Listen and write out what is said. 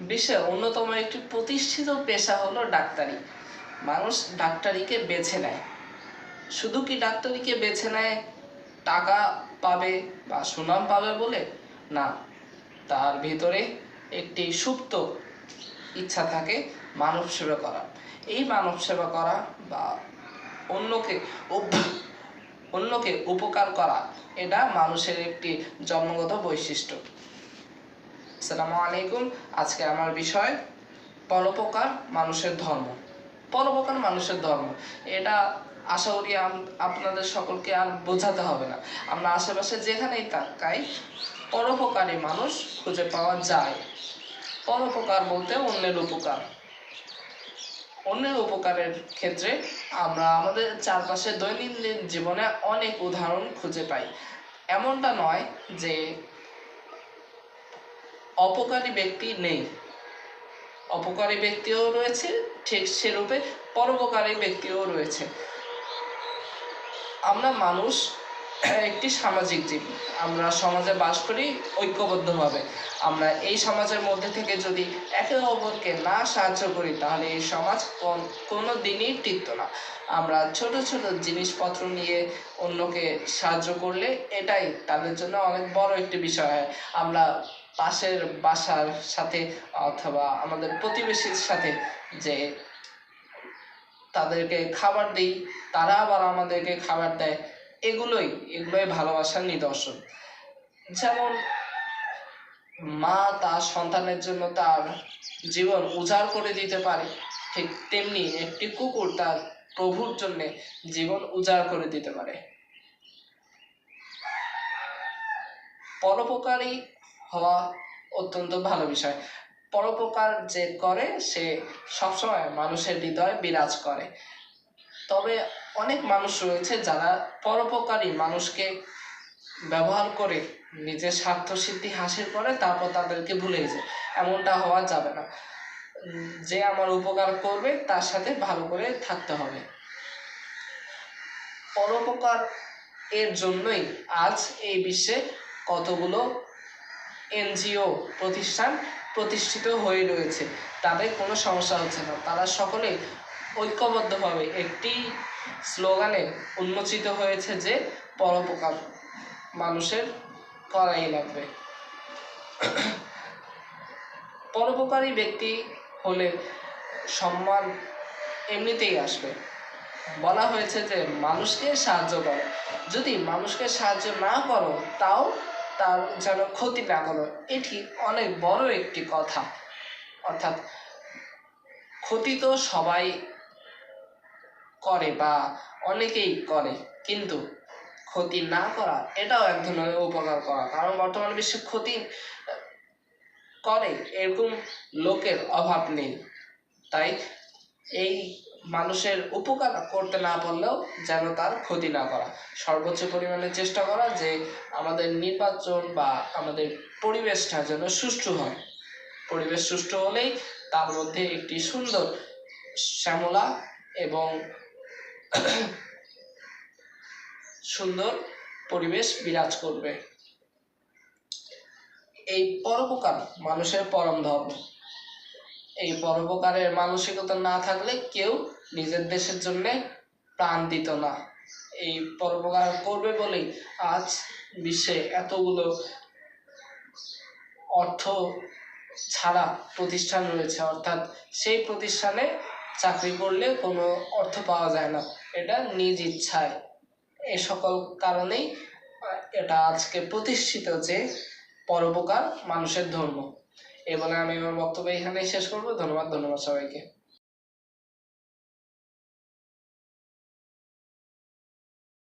বিশ্বের অন্যতম একটি প্রতিষ্ঠিত পেশা হলো ডাক্তারি। মানুষ ডাক্তারিকে বেছে নেয়। শুধু কি ডাক্তারিকে বেছে নেয় টাকা পাবে বা সুনাম পাবে বলে? না, তার ভিতরে একটি সুপ্ত ইচ্ছা থাকে মানব সেবা করা। এই মানব সেবা করা বা অন্যকে উপকার করা, এটা মানুষের একটি জন্মগত বৈশিষ্ট্য। আসসালামু আলাইকুম। আজকে আমার বিষয় পরোপকার মানুষের ধর্ম। পরোপকার মানুষের ধর্ম, এটা আশা করি আপনাদের সকলকে আর বোঝাতে হবে না। আমরা আশেপাশে যেখানেই তাকাই পরোপকারী মানুষ খুঁজে পাওয়া যায়। পরোপকার বলতে অন্যের উপকার। অন্যের উপকারের ক্ষেত্রে আমরা আমাদের চারপাশে দৈনন্দিন জীবনে অনেক উদাহরণ খুঁজে পাই। এমনটা নয় যে অপকারী ব্যক্তি নেই, অপকারী ব্যক্তিও রয়েছে, ঠিক সেরূপে পরোপকারী ব্যক্তিও রয়েছে। আমরা মানুষ একটি সামাজিক জীব। আমরা সমাজে বাস করি ঐক্যবদ্ধভাবে। আমরা এই সমাজের মধ্যে থেকে যদি একে অপরকে না সাহায্য করি তাহলে এই সমাজ কোনো দিনই টিকতো না। আমরা ছোট ছোট জিনিসপত্র নিয়ে অন্যকে সাহায্য করলে এটাই তাদের জন্য অনেক বড় একটি বিষয় হয়। আমরা পাশের বাসার সাথে অথবা আমাদের প্রতিবেশীর সাথে যে তাদেরকে খাবার দিই, তারা আবার আমাদেরকে খাবার দেয়, এগুলোই ভালোবাসার নিদর্শন। যেমন মা তার সন্তানের জন্য তার জীবন উজাড় করে দিতে পারে, ঠিক তেমনি একটি কুকুর তার প্রভুর জন্য জীবন উজাড় করে দিতে পারে। পরোপকারী হওয়া অত্যন্ত ভালো বিষয়। পরোপকার যে করে সে সবসময় মানুষের হৃদয়ে বিরাজ করে। তবে অনেক মানুষ রয়েছে যারা পরোপকারী মানুষকে ব্যবহার করে নিজের স্বার্থ সিদ্ধি হাসিল করে, তারপর তাদেরকে ভুলে যায়। এমনটা হওয়া যাবে না। যে আমার উপকার করবে তার সাথে ভালো করে থাকতে হবে। পরোপকার এর জন্যই আজ এই বিশ্বে কতগুলো এনজিও প্রতিষ্ঠান প্রতিষ্ঠিত হয়ে রয়েছে। তাদের কোনো সমস্যা হচ্ছে না। তারা সকলে ঐক্যবদ্ধভাবে একটি স্লোগানে উন্মোচিত হয়েছে যে পরোপকার মানুষের করাই লাগবে। পরোপকারী ব্যক্তি হলে সম্মান এমনিতেই আসবে। বলা হয়েছে যে মানুষকে সাহায্য করো, যদি মানুষকে সাহায্য না করো তাও তার যেন ক্ষতি না করো। এটি অনেক বড় একটি কথা। অর্থাৎ ক্ষতি তো সবাই করে বা অনেকেই করে, কিন্তু ক্ষতি না করা এটাও এক ধরনের উপকার করা। কারণ বর্তমান বিশ্বে ক্ষতি করে এরকম লোকের অভাব নেই। তাই এই মানুষের উপকার করতে না পারলেও যেন তার ক্ষতি না করা, সর্বোচ্চ পরিমাণে চেষ্টা করা যে আমাদের নির্বাচন বা আমাদের পরিবেশটা যেন সুষ্ঠু হয়। পরিবেশ সুষ্ঠু হলেই তার মধ্যে একটি সুন্দর শ্যামলা এবং সুন্দর পরিবেশ বিরাজ করবে। এই পরোপকার মানুষের পরম ধর্ম। এই পরোপকারের মানসিকতা না থাকলে কেউ নিজের দেশের জন্য প্রাণ দিত না। এই পরোপকার করবে বলেই আজ বিশ্বে এতগুলো অর্থ ছাড়া প্রতিষ্ঠান রয়েছে। অর্থাৎ সেই প্রতিষ্ঠানে চাকরি করলে কোনো অর্থ পাওয়া যায় না, এটা নিজ ইচ্ছায়। এ সকল কারণেই এটা আজকে প্রতিষ্ঠিত যে পরোপকার মানুষের ধর্ম। এই বলে আমি আমার বক্তব্য এখানেই শেষ করবো। ধন্যবাদ সবাইকে।